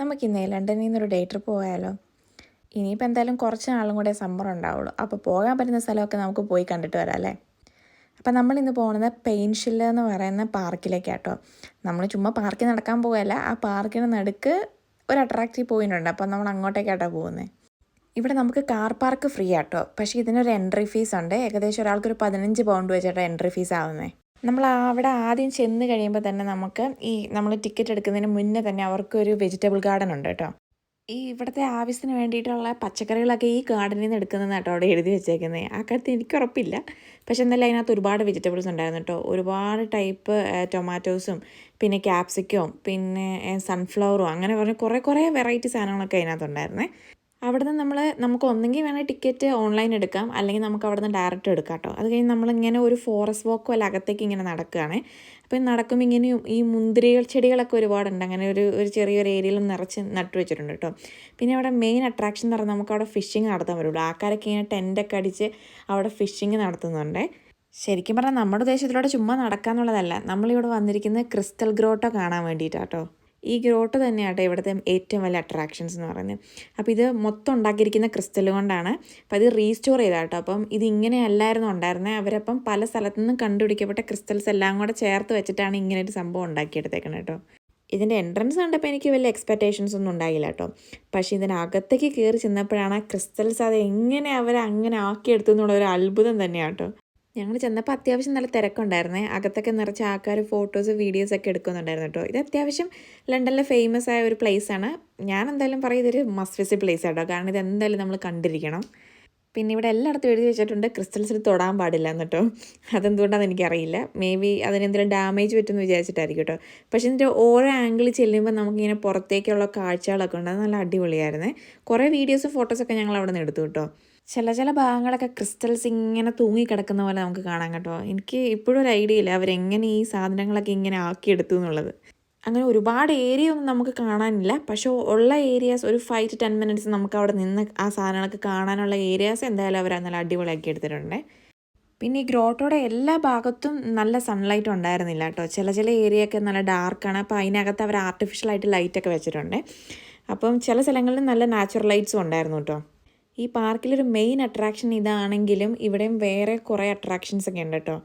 നമുക്കിന്നേ ലണ്ടനിൽ നിന്നൊരു day trip പോയാലോ? ഇനിയിപ്പോൾ എന്തായാലും കുറച്ച് നാളും കൂടെ സമ്മർ ഉണ്ടാവുള്ളൂ. അപ്പോൾ പോകാൻ പറ്റുന്ന സ്ഥലമൊക്കെ നമുക്ക് പോയി കണ്ടിട്ട് വരാം അല്ലേ? അപ്പോൾ നമ്മളിന്ന് പോകുന്നത് പെയിൻഷില്ല എന്ന് പറയുന്ന പാർക്കിലേക്കാട്ടോ. നമ്മൾ ചുമ്മാ പാർക്കിൽ നടക്കാൻ പോകല്ല, ആ പാർക്കിന് നടുക്ക് ഒരു അട്രാക്റ്റീവ് പോയിൻ്റ് ഉണ്ട്. അപ്പോൾ നമ്മൾ അങ്ങോട്ടേക്കാട്ടോ പോകുന്നത്. ഇവിടെ നമുക്ക് കാർ പാർക്ക് ഫ്രീ ആട്ടോ, പക്ഷേ ഇതിനൊരു എൻട്രി ഫീസ് ഉണ്ട്. ഏകദേശം ഒരാൾക്കൊരു 15 പൗണ്ട് വെച്ചിട്ടാണ് എൻട്രി ഫീസ് ആവുന്നത്. നമ്മൾ അവിടെ ആദ്യം ചെന്ന് കഴിയുമ്പോൾ തന്നെ നമുക്ക് നമ്മൾ ടിക്കറ്റ് എടുക്കുന്നതിന് മുന്നേ തന്നെ അവർക്കൊരു വെജിറ്റബിൾ ഗാർഡൻ ഉണ്ട് കേട്ടോ. ഇവിടുത്തെ ആവശ്യത്തിന് വേണ്ടിയിട്ടുള്ള പച്ചക്കറികളൊക്കെ ഈ ഗാർഡനിൽ നിന്ന് എടുക്കുന്നതെന്ന് കേട്ടോ അവിടെ എഴുതി വെച്ചേക്കുന്നത്. ആ കാര്യത്തിൽ എനിക്ക് ഉറപ്പില്ല, പക്ഷെ എന്നാലും അതിനകത്ത് ഒരുപാട് വെജിറ്റബിൾസ് ഉണ്ടായിരുന്നു കേട്ടോ. ഒരുപാട് ടൈപ്പ് ടൊമാറ്റോസും പിന്നെ ക്യാപ്സിക്കവും പിന്നെ സൺഫ്ലവറും അങ്ങനെ പറഞ്ഞ് കുറേ വെറൈറ്റി സാധനങ്ങളൊക്കെ അതിനകത്തുണ്ടായിരുന്നേ. അവിടെ നിന്ന് നമുക്ക് ഒന്നെങ്കിൽ വേണേൽ ടിക്കറ്റ് ഓൺലൈൻ എടുക്കാം, അല്ലെങ്കിൽ നമുക്ക് അവിടെ നിന്ന് ഡയറക്റ്റ് എടുക്കാം കേട്ടോ. അത് കഴിഞ്ഞ് നമ്മളിങ്ങനെ ഒരു ഫോറസ്റ്റ് വോക്കോ അല്ല അകത്തേക്ക് ഇങ്ങനെ നടക്കുകയാണ്. അപ്പം നടക്കുമ്പോൾ ഇങ്ങനെയും ഈ മുന്തിരി ചെടികളൊക്കെ ഒരുപാടുണ്ട്. അങ്ങനെ ഒരു ചെറിയൊരു ഏരിയയിൽ നിറച്ച് നട്ടു വെച്ചിട്ടുണ്ട് കേട്ടോ. പിന്നെ അവിടെ മെയിൻ അട്രാക്ഷൻ എന്ന് പറഞ്ഞാൽ നമുക്ക് അവിടെ ഫിഷിങ് നടത്താൻ പറ്റുള്ളൂ. ആൾക്കാരൊക്കെ ഇങ്ങനെ ടെൻ്റൊക്കെ അടിച്ച് അവിടെ ഫിഷിങ് നടത്തുന്നുണ്ട്. ശരിക്കും പറഞ്ഞാൽ നമ്മുടെ ദേശത്തിലൂടെ ചുമ്മാ നടക്കാന്നുള്ളതല്ല, നമ്മളിവിടെ വന്നിരിക്കുന്നത് ക്രിസ്റ്റൽ ഗ്രോട്ടോ കാണാൻ വേണ്ടിയിട്ടാട്ടോ. ഈ ഗ്രോട്ട് തന്നെയാട്ടോ ഇവിടുത്തെ ഏറ്റവും വലിയ അട്രാക്ഷൻസ് എന്ന് പറയുന്നത്. അപ്പോൾ ഇത് മൊത്തം ഉണ്ടാക്കിയിരിക്കുന്ന ക്രിസ്റ്റൽ കൊണ്ടാണ്. അപ്പോൾ ഇത് റീസ്റ്റോർ ചെയ്താട്ടോ. അപ്പം ഇതിങ്ങനെ അല്ലായിരുന്നു ഉണ്ടായിരുന്നത്. അവരപ്പം പല സ്ഥലത്തു നിന്നും കണ്ടുപിടിക്കപ്പെട്ട ക്രിസ്റ്റൽസ് എല്ലാം കൂടെ ചേർത്ത് വെച്ചിട്ടാണ് ഇങ്ങനെ ഒരു സംഭവം ഉണ്ടാക്കിയെടുത്തേക്കുന്നത് കേട്ടോ. ഇതിൻ്റെ എൻട്രൻസ് കണ്ടപ്പോൾ എനിക്ക് വലിയ എക്സ്പെക്റ്റേഷൻസ് ഒന്നും ഉണ്ടായില്ല കേട്ടോ. പക്ഷേ ഇതിനകത്തേക്ക് കയറി ചെന്നപ്പോഴാണ് ആ ക്രിസ്റ്റൽസ് അത് എങ്ങനെ അവരങ്ങനെ ആക്കിയെടുത്തു എന്നുള്ള ഒരു അത്ഭുതം തന്നെയാണ് കേട്ടോ. ഞങ്ങൾ ചെന്നപ്പോൾ അത്യാവശ്യം നല്ല തിരക്കുണ്ടായിരുന്നേ. അകത്തൊക്കെ നിറച്ച് ആൾക്കാർ ഫോട്ടോസ് വീഡിയോസൊക്കെ എടുക്കുന്നുണ്ടായിരുന്നു കേട്ടോ. ഇത് അത്യാവശ്യം ലണ്ടനിലെ ഫേമസ് ആയ ഒരു പ്ലേസാണ്. ഞാൻ എന്തായാലും പറയും ഇതൊരു മസ്റ്റ് വിസിറ്റ് പ്ലേസ് ആട്ടോ, കാരണം ഇത് എന്തായാലും നമ്മൾ കണ്ടിരിക്കണം. പിന്നെ ഇവിടെ എല്ലായിടത്തും എഴുതി വെച്ചിട്ടുണ്ട് ക്രിസ്റ്റൽസിൽ തൊടാൻ പാടില്ല എന്ന് കേട്ടോ. അതെന്തുകൊണ്ടാണെന്ന് എനിക്കറിയില്ല. മേ ബി അതിനെന്തെങ്കിലും ഡാമേജ് പറ്റുമെന്ന് വിചാരിച്ചിട്ടായിരിക്കും കേട്ടോ. പക്ഷേ ഇതിൻ്റെ ഓരോ ആംഗിളിൽ ചെല്ലുമ്പോൾ നമുക്കിങ്ങനെ പുറത്തേക്കുള്ള കാഴ്ചകളൊക്കെ ഉണ്ട്. അത് നല്ല അടിപൊളിയായിരുന്നേ. കുറേ വീഡിയോസും ഫോട്ടോസൊക്കെ ഞങ്ങൾ അവിടെ നിന്ന് എടുത്തു കേട്ടോ. ചില ഭാഗങ്ങളൊക്കെ ക്രിസ്റ്റൽസ് ഇങ്ങനെ തൂങ്ങിക്കിടക്കുന്ന പോലെ നമുക്ക് കാണാം കേട്ടോ. എനിക്ക് ഇപ്പോഴും ഒരു ഐഡിയ ഇല്ല അവരെങ്ങനെ ഈ സാധനങ്ങളൊക്കെ ഇങ്ങനെ ആക്കിയെടുത്തു എന്നുള്ളത്. അങ്ങനെ ഒരുപാട് ഏരിയ ഒന്നും നമുക്ക് കാണാനില്ല, പക്ഷേ ഉള്ള ഏരിയാസ് ഒരു 5 to 10 minutes നമുക്ക് അവിടെ നിന്ന് ആ സാധനങ്ങളൊക്കെ കാണാനുള്ള ഏരിയാസ് എന്തായാലും അവർ നല്ല അടിപൊളിയാക്കി എടുത്തിട്ടുണ്ട്. പിന്നെ ഈ ഗ്രോട്ടോടെ എല്ലാ ഭാഗത്തും നല്ല സൺലൈറ്റ് ഉണ്ടായിരുന്നില്ല കേട്ടോ. ചില ഏരിയയൊക്കെ നല്ല ഡാർക്കാണ്. അപ്പോൾ അതിനകത്ത് അവർ ആർട്ടിഫിഷ്യലായിട്ട് ലൈറ്റൊക്കെ വെച്ചിട്ടുണ്ട്. അപ്പം ചില സ്ഥലങ്ങളിൽ നല്ല നാച്ചുറൽ ലൈറ്റ്സും ഉണ്ടായിരുന്നു കേട്ടോ. ഈ പാർക്കിലൊരു മെയിൻ അട്രാക്ഷൻ ഇതാണെങ്കിലും ഇവിടെയും വേറെ കുറേ അട്രാക്ഷൻസ് ഒക്കെ ഉണ്ട് കേട്ടോ.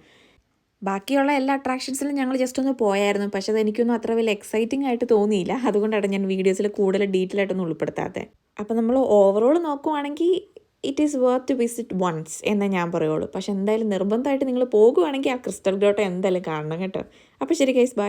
ബാക്കിയുള്ള എല്ലാ അട്രാക്ഷൻസിലും ഞങ്ങൾ ജസ്റ്റ് ഒന്ന് പോയായിരുന്നു, പക്ഷേ അതെനിക്കൊന്നും അത്ര വലിയ എക്സൈറ്റിംഗ് ആയിട്ട് തോന്നിയില്ല. അതുകൊണ്ടാണ് ഞാൻ വീഡിയോസിൽ കൂടുതൽ ഡീറ്റെയിൽ ആയിട്ടൊന്നും ഉൾപ്പെടുത്താത്തത്. അപ്പോൾ നമ്മൾ ഓവറോൾ നോക്കുവാണെങ്കിൽ it is worth to visit once എന്നേ ഞാൻ പറയുള്ളൂ. പക്ഷേ എന്തായാലും നിർബന്ധമായിട്ട് നിങ്ങൾ പോകുവാണെങ്കിൽ ആ ക്രിസ്റ്റൽ ഗ്രോട്ടോ എന്തായാലും കാണണം കേട്ടോ. അപ്പോൾ ശരി ഗൈസ്, ബൈ.